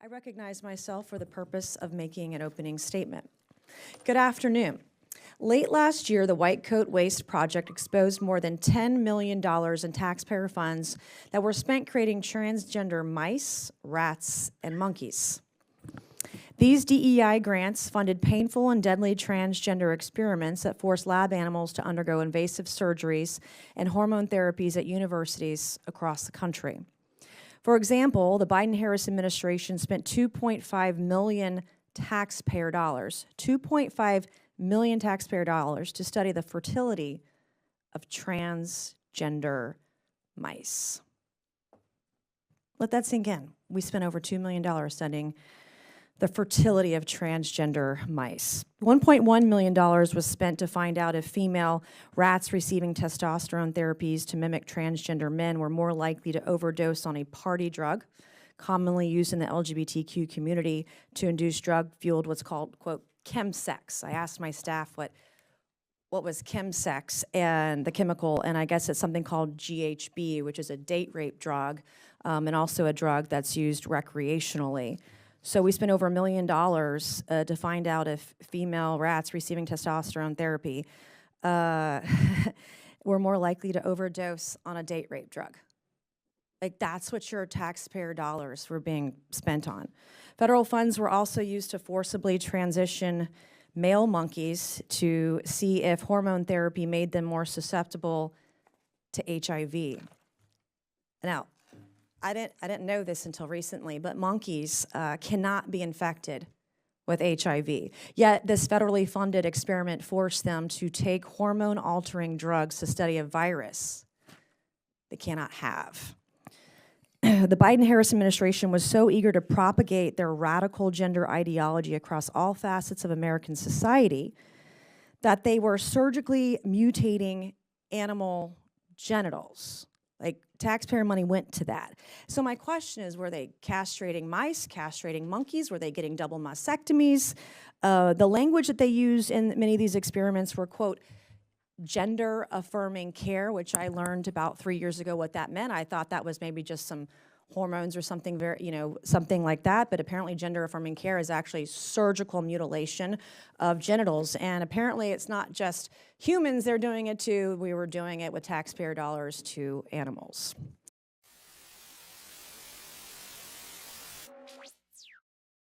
I recognize myself for the purpose of making an opening statement. Good afternoon. Late last year, the White Coat Waste Project exposed more than $10 million in taxpayer funds that were spent creating transgender mice, rats, and monkeys. These DEI grants funded painful and deadly transgender experiments that forced lab animals to undergo invasive surgeries and hormone therapies at universities across the country. For example, the Biden-Harris administration spent $2.5 million taxpayer dollars, $2.5 million taxpayer dollars to study the fertility of transgender mice. Let that sink in. We spent over $2 million studying the fertility of transgender mice. $1.1 million was spent to find out if female rats receiving testosterone therapies to mimic transgender men were more likely to overdose on a party drug, commonly used in the LGBTQ community to induce drug-fueled what's called, quote, chemsex. I asked my staff what was chemsex and the chemical, and I guess it's something called GHB, which is a date rape drug, and also a drug that's used recreationally. So we spent over $1 million to find out if female rats receiving testosterone therapy were more likely to overdose on a date rape drug. Like, that's what your taxpayer dollars were being spent on. Federal funds were also used to forcibly transition male monkeys to see if hormone therapy made them more susceptible to HIV. Now, I didn't know this until recently, but monkeys cannot be infected with HIV. Yet this federally funded experiment forced them to take hormone-altering drugs to study a virus they cannot have. The Biden-Harris administration was so eager to propagate their radical gender ideology across all facets of American society that they were surgically mutating animal genitals. Like, taxpayer money went to that. So my question is, were they castrating mice, castrating monkeys? Were they getting double mastectomies? The language that they used in many of these experiments were, quote, gender-affirming care, which I learned about 3 years ago what that meant. I thought that was maybe just some hormones or something something like that, but apparently gender-affirming care is actually surgical mutilation of genitals, and apparently it's not just humans they're doing it to. We were doing it with taxpayer dollars to animals.